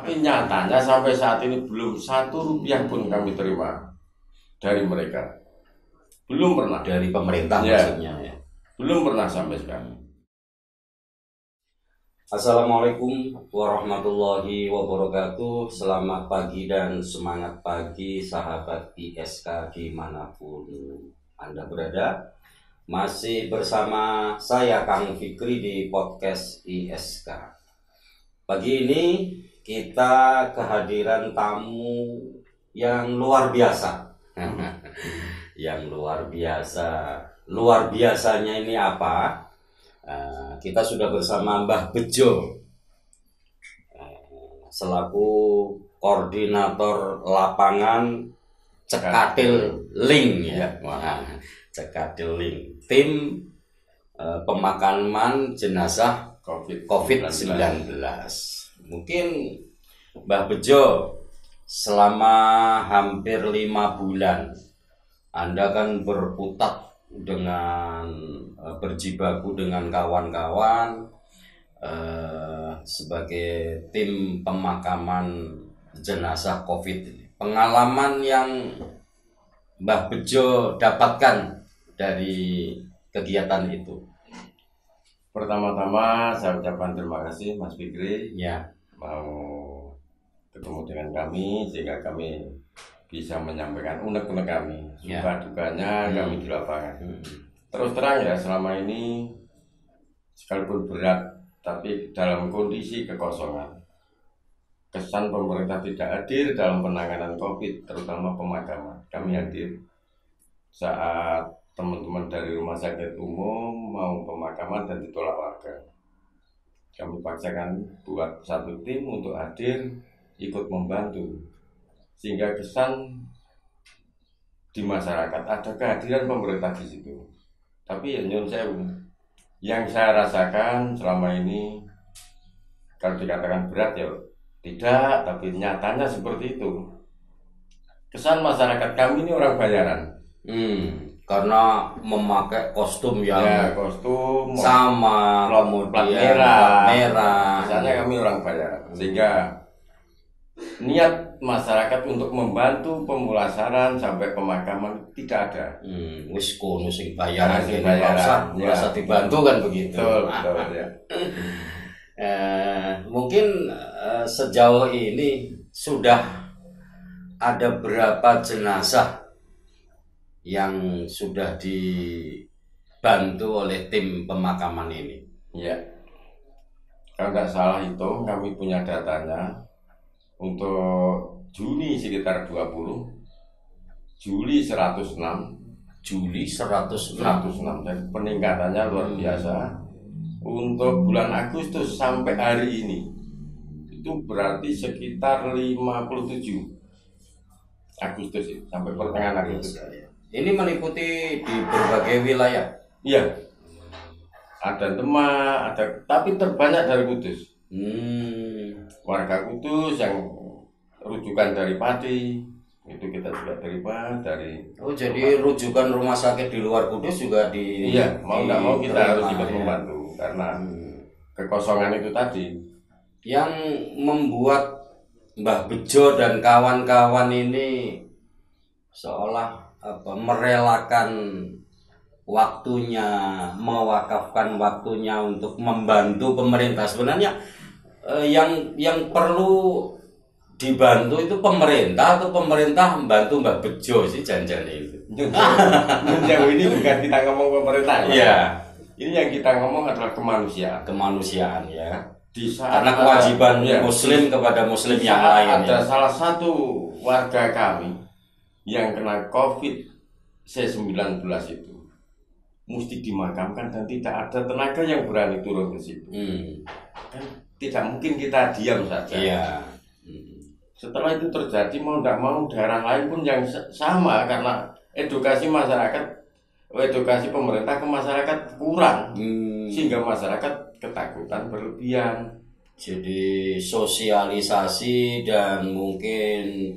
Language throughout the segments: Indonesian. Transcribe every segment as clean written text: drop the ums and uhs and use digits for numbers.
Tapi nyatanya sampai saat ini belum 1 rupiah pun kami terima dari mereka. Belum pernah. Dari pemerintah Ya. maksudnya ya. Belum pernah sampai sekarang. Assalamualaikum warahmatullahi wabarakatuh. Selamat pagi dan semangat pagi sahabat ISK dimanapun Anda berada. Masih bersama saya Kang Fikri di podcast ISK. Pagi ini kita kehadiran tamu yang luar biasa. Yang luar biasa. Luar biasanya ini apa? Kita sudah bersama Mbah Bejo selaku koordinator lapangan Cekatil Link ya. Cekatil Link, tim pemakaman jenazah COVID-19. Mungkin Mbah Bejo selama hampir 5 bulan Anda kan berkutat dengan berjibaku dengan kawan-kawan sebagai tim pemakaman jenazah COVID. Pengalaman yang Mbah Bejo dapatkan dari kegiatan itu. Pertama-tama saya ucapkan terima kasih Mas Fikri Ya, mau ketemu dengan kami sehingga kami bisa menyampaikan unek-unek kami, suka dukanya kami di lapangan. Terus terang ya, selama ini sekalipun berat tapi dalam kondisi kekosongan, kesan pemerintah tidak hadir dalam penanganan COVID, terutama pemakaman. Kami hadir saat teman-teman dari rumah sakit umum mau pemakaman dan ditolak warga. Kami paksakan buat satu tim untuk hadir ikut membantu, sehingga kesan di masyarakat ada kehadiran pemerintah di situ. Tapi ya nyun sewu, yang saya rasakan selama ini kalau dikatakan berat ya tidak, tapi nyatanya seperti itu. Kesan masyarakat kami ini orang bayaran. karena memakai kostum yang Kostum sama, plat kemudian merah. plat merah. Misalnya kami orang bayaran, sehingga niat masyarakat untuk membantu pemulasaran sampai pemakaman tidak ada. Wis kono sing bayaran Sing kene bayaran, merasa dibantu kan begitu. Betul ya. Mungkin sejauh ini sudah ada berapa jenazah yang sudah dibantu oleh tim pemakaman ini? Ya, kalau nggak salah hitung kami punya datanya untuk Juni sekitar 20, Juli 106, Juli 106. dan peningkatannya luar biasa. Untuk bulan Agustus sampai hari ini itu berarti sekitar 57 Agustus itu, sampai pertengahan Agustus. Ini meliputi di berbagai wilayah. Iya, ada Demak, ada, tapi terbanyak dari Kudus. Warga Kudus yang rujukan dari Pati itu kita juga terima dari. Jadi rujukan rumah sakit di luar Kudus juga di. Iya, mau nggak mau kita harus ikut ya. membantu karena kekosongan itu tadi. Yang membuat Mbah Bejo dan kawan-kawan ini seolah merelakan waktunya, mewakafkan waktunya untuk membantu pemerintah. Sebenarnya yang perlu dibantu itu pemerintah atau pemerintah membantu Mbah Bejo sih jangan itu. Jauh ini bukan kita ngomong pemerintah. Iya. Ini yang kita ngomong adalah kemanusiaan. Kemanusiaan ya. Karena kewajiban Muslim kepada Muslim yang lain. Ada salah satu warga kami yang kena COVID-19 itu mesti dimakamkan dan tidak ada tenaga yang berani turun ke situ. Kan tidak mungkin kita diam saja. Iya. Setelah itu terjadi mau tidak mau daerah lain pun yang sama karena edukasi masyarakat, edukasi pemerintah ke masyarakat kurang, sehingga masyarakat ketakutan berlebihan. Jadi sosialisasi dan mungkin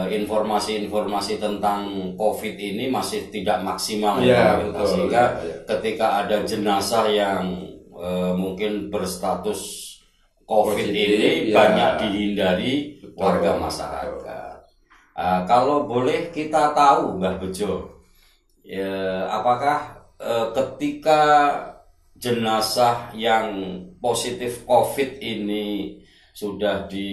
informasi-informasi tentang COVID ini masih tidak maksimal ya, betul, sehingga ketika ada jenazah yang mungkin berstatus COVID ini banyak dihindari warga masyarakat. Kalau boleh kita tahu, Mbah Bejo, apakah ketika jenazah yang positif COVID ini sudah di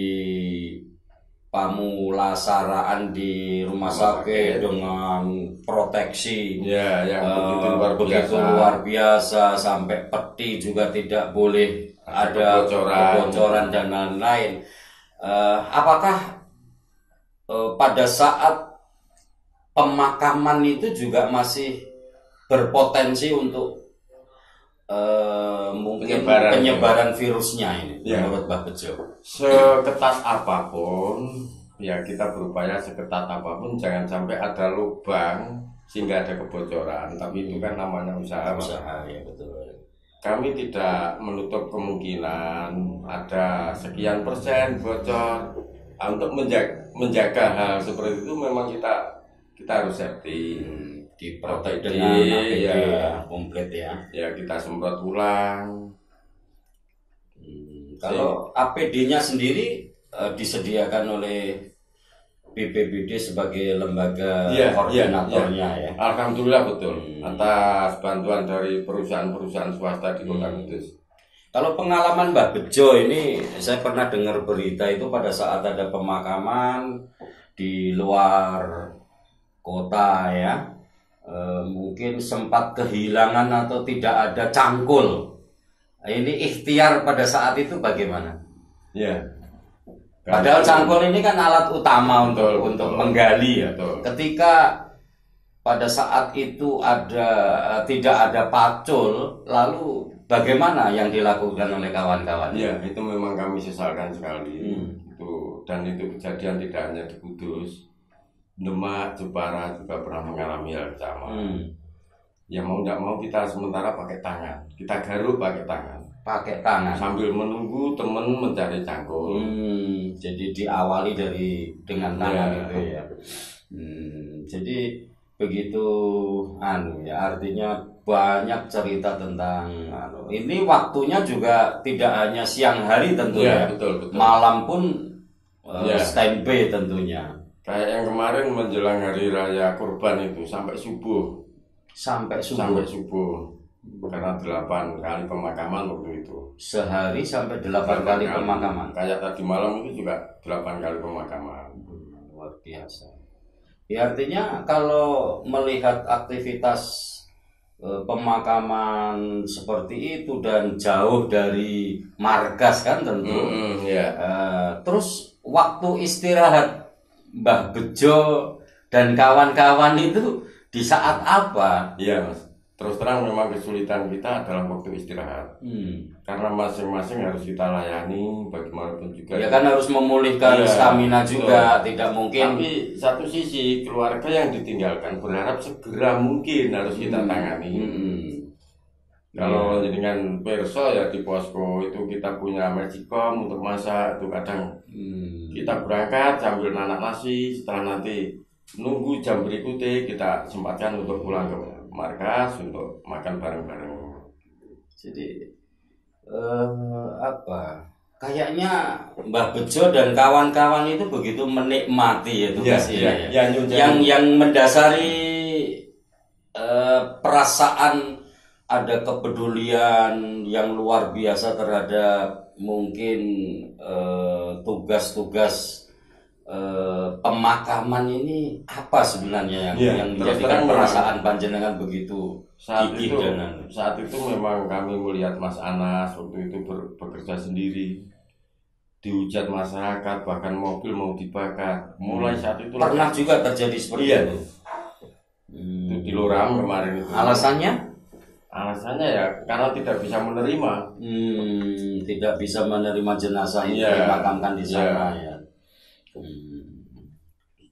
pamulasaraan di rumah sakit dengan proteksi yang begitu luar biasa, sampai peti juga tidak boleh ada kebocoran dan lain-lain. Apakah pada saat pemakaman itu juga masih berpotensi untuk mungkin penyebaran virusnya ini menurut Mbah Bejo? Seketat apapun ya kita berupaya seketat apapun, jangan sampai ada lubang sehingga ada kebocoran, tapi itu kan namanya usaha ya, betul. Kami tidak menutup kemungkinan ada sekian persen bocor. Untuk menjaga hal seperti itu memang kita harus safety, diprotek dengan komplit ya. Ya kita semprot ulang. Kalau APD-nya sendiri disediakan oleh BPBD sebagai lembaga koordinatornya ya. Alhamdulillah betul. Atas bantuan dari perusahaan-perusahaan swasta di Kota Kudus. Kalau pengalaman Mbah Bejo ini, saya pernah dengar berita itu pada saat ada pemakaman di luar kota ya, mungkin sempat kehilangan atau tidak ada cangkul. Ini ikhtiar pada saat itu bagaimana? Ya. Padahal cangkul ini kan alat utama untuk menggali ya. Betul. Ketika pada saat itu tidak ada pacul, lalu bagaimana yang dilakukan oleh kawan-kawan? Ya, itu memang kami sesalkan sekali. Itu kejadian tidak hanya di Kudus, Demak, Jepara juga pernah mengalami hal sama. Ya mau tidak mau kita sementara pakai tangan, kita garuk pakai tangan, sambil menunggu teman mencari cangkul. Jadi diawali dengan tangan itu ya. Jadi begitu artinya banyak cerita tentang ini. Waktunya juga tidak hanya siang hari tentunya, betul. Malam pun standby tentunya. Kayak yang kemarin menjelang hari raya Kurban itu sampai subuh karena 8 kali pemakaman waktu itu. Sehari sampai 8 kali pemakaman. Kayak tadi malam itu juga 8 kali pemakaman. Luar biasa. Ya, artinya kalau melihat aktivitas pemakaman seperti itu dan jauh dari markas kan tentu. Terus waktu istirahat Mbah Bejo dan kawan-kawan itu di saat apa? Iya Mas, terus terang memang kesulitan kita adalah waktu istirahat. Karena masing-masing harus kita layani bagaimanapun juga. Ya kan harus memulihkan stamina juga, tidak mungkin. Tapi satu sisi keluarga yang ditinggalkan berharap segera mungkin harus kita tangani. Kalau dengan perso ya di posko itu kita punya magicom untuk masak, itu kadang kita berangkat sambil nanak nasi, setelah nanti nunggu jam berikutnya kita sempatkan untuk pulang ke markas untuk makan bareng-bareng. Jadi kayaknya Mbah Bejo dan kawan-kawan itu begitu menikmati ya tugas ini. Yang mendasari perasaan ada kepedulian yang luar biasa terhadap mungkin tugas-tugas pemakaman ini apa sebenarnya yang menjadikan perasaan panjenengan begitu gigih dan saat itu memang kami melihat Mas Anas waktu itu bekerja sendiri, dihujat masyarakat, bahkan mobil mau dibakar. Mulai saat itu pernah juga terjadi seperti itu. Itu di Loram kemarin itu. Alasannya ya karena tidak bisa menerima. Tidak bisa menerima jenazah itu dimakamkan di sana ya.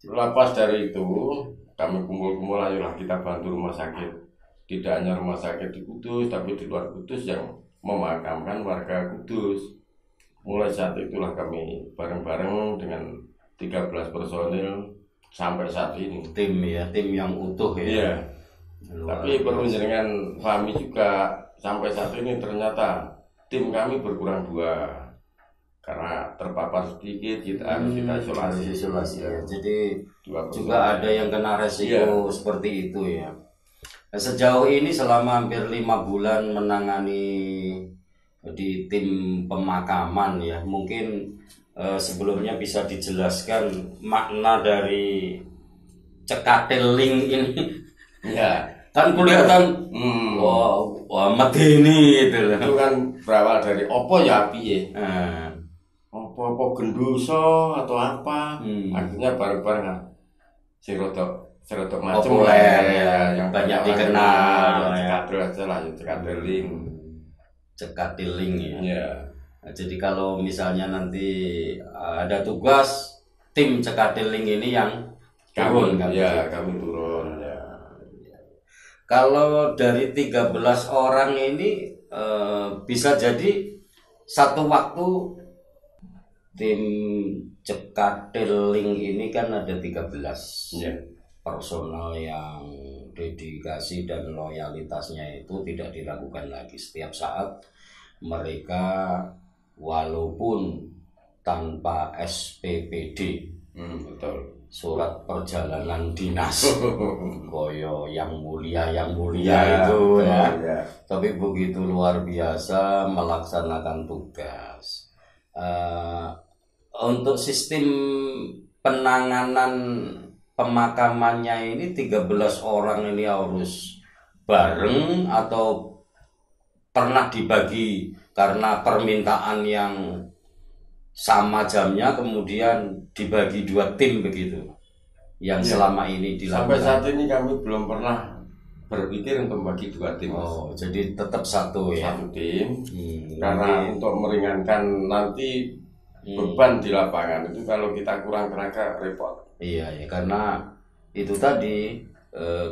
Lepas dari itu kami kumpul-kumpul, ayolah kita bantu rumah sakit. Tidak hanya rumah sakit di Kudus, tapi di luar Kudus yang memakamkan warga Kudus. Mulai saat itulah kami bareng-bareng dengan 13 personil sampai saat ini. Tim yang utuh ya. Iya. Tapi perlu dengan kami juga sampai saat ini ternyata tim kami berkurang 2. karena terpapar sedikit kita harus kita isolasi. Ya. Jadi juga ada yang kena resiko seperti itu ya. Nah, sejauh ini selama hampir 5 bulan menangani di tim pemakaman ya, mungkin sebelumnya bisa dijelaskan makna dari cekateling ini. Ya, kan kelihatan wah medeni itu loh. Itu kan berawal dari opo ya piye. Opo genduso atau apa. Akhirnya bareng-bareng sing rodok macam ya, yang banyak dikenal. Cekadel aja lah, cekateling. Cekateling ya. Ya. Nah, jadi kalau misalnya nanti ada tugas tim cekateling ini yang turun kan? Ya, kami turun ya. Kalau dari 13 orang ini bisa jadi satu waktu tim cekateling ini kan ada 13 personal yang dedikasi dan loyalitasnya itu tidak diragukan lagi. Setiap saat mereka walaupun tanpa SPPD, betul, surat perjalanan dinas, koyo yang mulia itu ya. Tapi begitu luar biasa melaksanakan tugas. Untuk sistem penanganan pemakamannya ini 13 orang ini harus bareng atau pernah dibagi karena permintaan yang sama jamnya kemudian dibagi 2 tim begitu yang selama ini dilakukan. Sampai saat ini kami belum pernah berpikir untuk membagi 2 tim. Jadi tetap satu ya. Satu tim. Karena untuk meringankan nanti beban di lapangan itu kalau kita kurang tenaga repot. Iya ya, karena itu tadi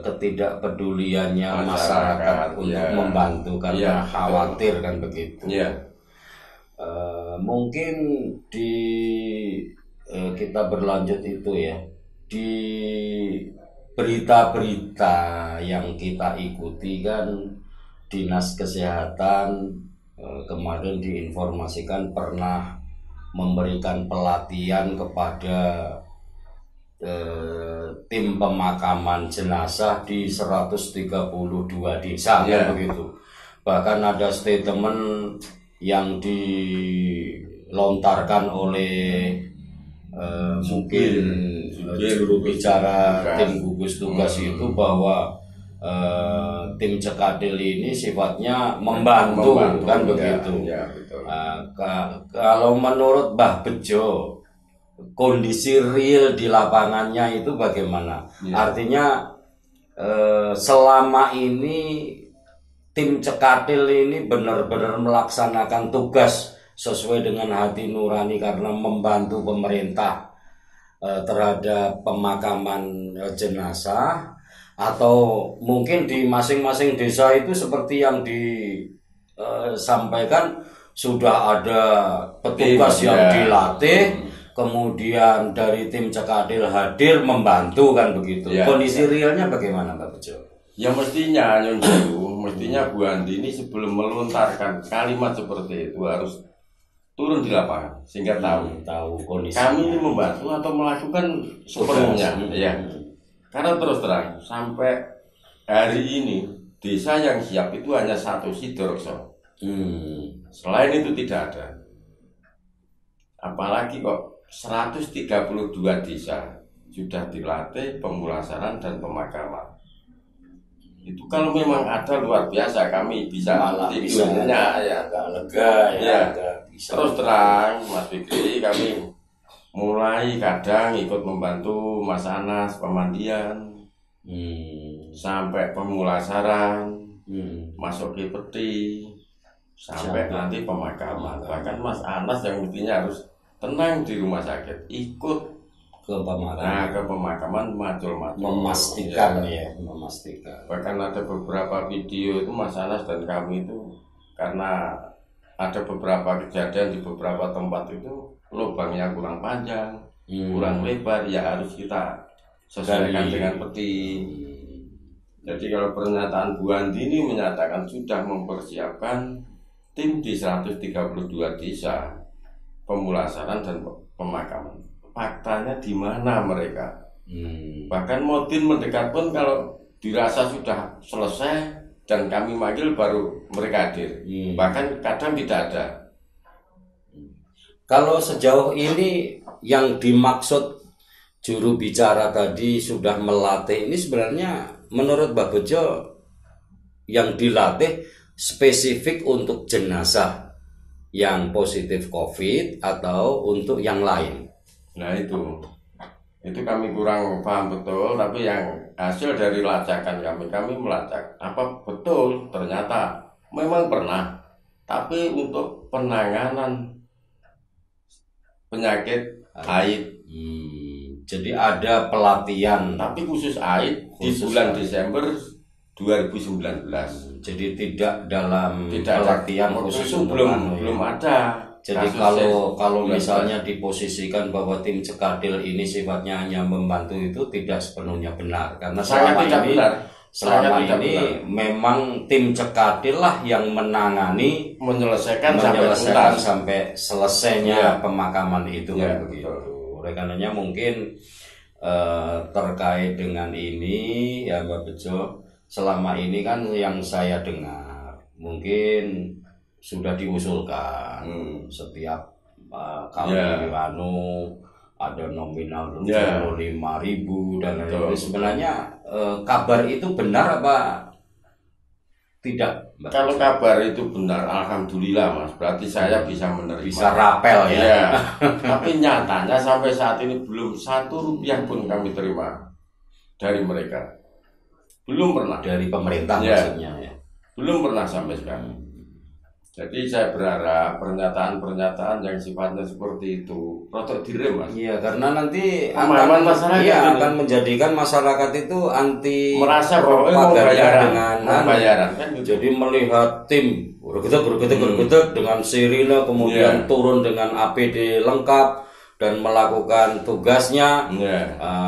ketidakpeduliannya masyarakat untuk membantu karena khawatir kan begitu. Iya. Mungkin kita berlanjut itu ya, di berita-berita yang kita ikuti kan Dinas Kesehatan kemarin diinformasikan pernah memberikan pelatihan kepada tim pemakaman jenazah di 132 desa kan begitu. Bahkan ada statement yang dilontarkan oleh mungkin juru bicara tim gugus tugas itu bahwa tim cekadil ini sifatnya membantu kan begitu. Ya, betul. Kalau menurut Mbah Bejo, kondisi real di lapangannya itu bagaimana? Artinya selama ini tim cekadil ini benar-benar melaksanakan tugas sesuai dengan hati nurani karena membantu pemerintah terhadap pemakaman jenazah, atau mungkin di masing-masing desa itu seperti yang disampaikan sudah ada petugas yang dilatih, kemudian dari tim cekadil hadir membantu kan begitu. Kondisi realnya bagaimana Pak Bejo? Ya mestinya Bu Andi ini sebelum melontarkan kalimat seperti itu harus turun di lapangan sehingga tahu kondisi. Kami ini membantu atau melakukan sepenuhnya, ya. Karena terus terang sampai hari ini desa yang siap itu hanya 1 Sidoarjo. Selain itu tidak ada. Apalagi kok 132 desa sudah dilatih pemulasaran dan pemakaman. Itu kalau memang ada luar biasa, kami bisa tidurnya agak lega ya. Terus terang Mas Fikri, kami mulai kadang ikut membantu Mas Anas pemandian, sampai pemulasaran, masuk ke peti, sampai nanti pemakaman. Bahkan Mas Anas yang mestinya harus tenang di rumah sakit ikut ke pemakaman macul-macul, memastikan. Bahkan ada beberapa video itu Mas Anas dan kami itu, karena ada beberapa kejadian di beberapa tempat itu lubangnya kurang panjang, kurang lebar, ya harus kita sesuaikan dengan peti. Jadi kalau pernyataan Bu Andi ini menyatakan sudah mempersiapkan tim di 132 desa, pemulasaran dan pemakaman. Faktanya di mana mereka? Bahkan Modin mendekat pun kalau dirasa sudah selesai dan kami manggil baru mereka hadir. Bahkan kadang tidak ada. Kalau sejauh ini yang dimaksud juru bicara tadi sudah melatih ini sebenarnya menurut Mbak Bejo yang dilatih spesifik untuk jenazah yang positif COVID atau untuk yang lain? Nah itu kami kurang paham betul, tapi yang hasil dari lacakan kami melacak apa betul ternyata memang pernah, tapi untuk penanganan penyakit AIDS. Jadi ada pelatihan, tapi khusus AIDS di bulan Desember 2019. Jadi tidak dalam pelatihan khusus itu belum ada. Jadi kalau misalnya diposisikan bahwa tim Cekadil ini sifatnya hanya membantu itu tidak sepenuhnya benar, karena selama ini memang tim Cekadil lah yang menangani menyelesaikan sampai selesainya pemakaman itu kan begitu. Oleh karenanya mungkin terkait dengan ini ya Mbak Bejo, selama ini kan yang saya dengar mungkin sudah diusulkan setiap kali ada nominal 75.000 dan lain-lain. Sebenarnya kabar itu benar apa tidak? Kalau kabar itu benar, alhamdulillah Mas. Berarti saya bisa menerima. Bisa rapel ya. Tapi nyatanya sampai saat ini belum 1 rupiah pun kami terima dari mereka. Belum pernah. Dari pemerintah maksudnya ya. Belum pernah sampai sekarang. Jadi saya berharap pernyataan-pernyataan yang sifatnya seperti itu rotok direm Mas. Iya, karena nanti akan menjadikan masyarakat itu anti merasa bahwa mau bayaran kan gitu. Jadi melihat tim gergetek dengan sirine kemudian turun dengan APD lengkap dan melakukan tugasnya.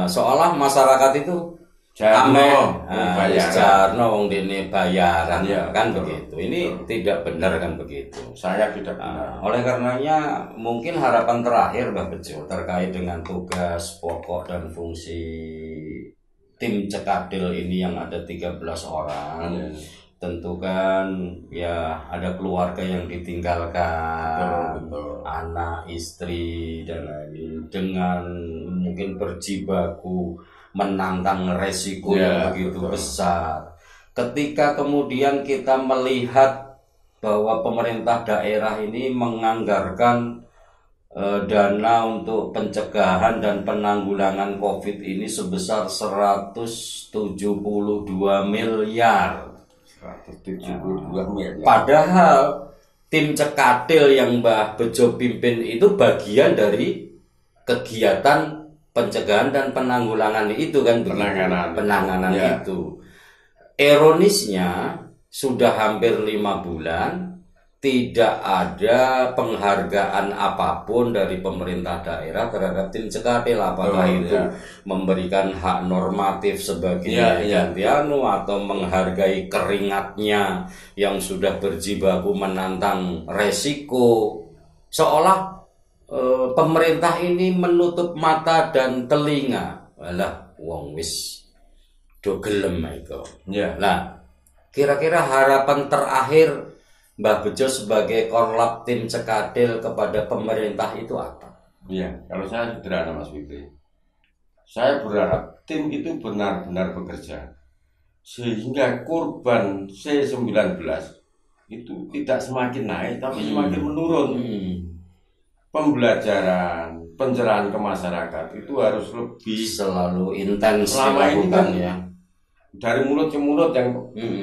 Seolah masyarakat itu bayaran wong dene bayaran kan begitu. Ini tidak benar kan begitu. Saya tidak benar. Oleh karenanya mungkin harapan terakhir Mbak Bejo terkait dengan tugas pokok dan fungsi tim Cekadil ini yang ada 13 orang. Tentu kan ya ada keluarga yang ditinggalkan, betul. Anak, istri dan lain dengan mungkin berjibaku menantang resiko yang begitu besar. Ketika kemudian kita melihat bahwa pemerintah daerah ini menganggarkan dana untuk pencegahan dan penanggulangan COVID ini sebesar 172 miliar. 172 miliar. Padahal tim Cekadil yang Mbah Bejo pimpin itu bagian dari kegiatan pencegahan dan penanggulangan itu kan, penanganan itu. Ironisnya sudah hampir 5 bulan tidak ada penghargaan apapun dari pemerintah daerah terhadap tim Cekadil, apakah itu memberikan hak normatif sebagai gantianu atau menghargai keringatnya yang sudah berjibaku menantang resiko. Seolah pemerintah ini menutup mata dan telinga. Alah wong wis do gelem itu. Nah, kira-kira harapan terakhir Mbah Bejo sebagai korlap tim Cekadil kepada pemerintah itu apa? Kalau saya sederhana Mas Fikri. Saya berharap tim itu benar-benar bekerja sehingga korban C19 itu tidak semakin naik tapi semakin menurun. Pembelajaran, pencerahan ke masyarakat itu harus lebih selalu intens selama ini kan dari mulut ke mulut yang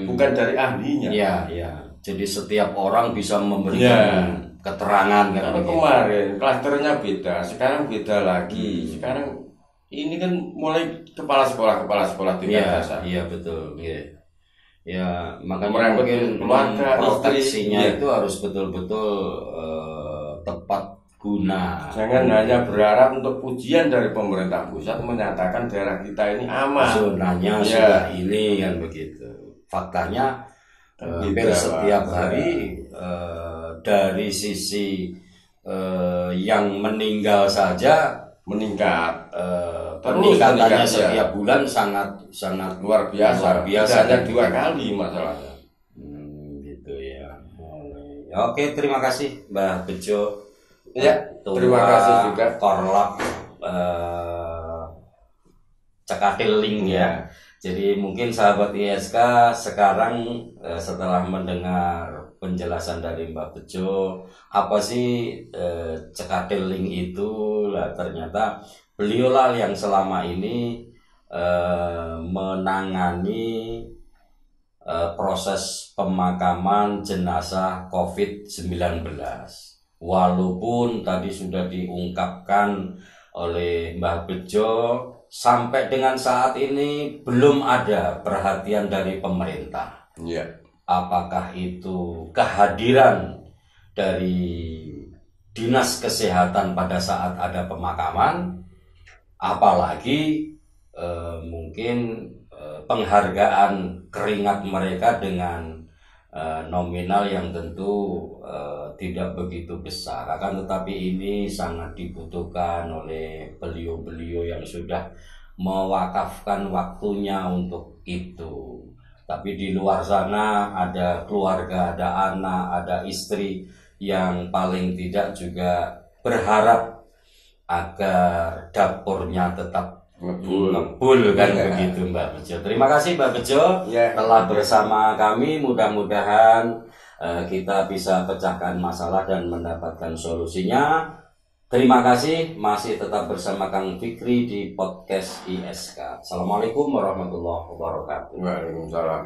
bukan dari ahlinya. Jadi setiap orang bisa memberikan keterangan kan. Kemarin klasternya beda, sekarang beda lagi. Sekarang ini kan mulai kepala sekolah tingkat dasar. Iya betul. Ya makanya mungkin proteksinya itu harus betul-betul tepat guna. Jangan hanya berharap untuk pujian dari pemerintah pusat menyatakan daerah kita ini aman. Zonanya sudah ini kan begitu. Faktanya hampir setiap hari dari sisi yang meninggal saja meningkat. peningkatannya meningkat, setiap ya. bulan sangat Luar biasa. biasa. Hanya 2 kali masalahnya. Gitu ya. Oke, terima kasih Mbah Bejo. Ya, terima kasih juga Korlap Cekatil Link ya. Jadi mungkin sahabat ISK sekarang setelah mendengar penjelasan dari Mbak Bejo, apa sih Cekatil Link itu? Lah ternyata beliaulah yang selama ini menangani proses pemakaman jenazah COVID-19. Walaupun tadi sudah diungkapkan oleh Mbah Bejo, sampai dengan saat ini belum ada perhatian dari pemerintah. ya. Apakah itu kehadiran dari dinas kesehatan pada saat ada pemakaman, apalagi mungkin penghargaan keringat mereka dengan nominal yang tentu tidak begitu besar, akan tetapi ini sangat dibutuhkan oleh beliau-beliau yang sudah mewakafkan waktunya untuk itu. Tapi di luar sana ada keluarga, ada anak, ada istri yang paling tidak juga berharap agar dapurnya tetap ngebul kan begitu Mbak Bejo. Terima kasih Mbak Bejo telah bersama kami. Mudah-mudahan kita bisa pecahkan masalah dan mendapatkan solusinya. Terima kasih, masih tetap bersama Kang Fikri di podcast ISK. Assalamualaikum warahmatullahi wabarakatuh. Waalaikumsalam.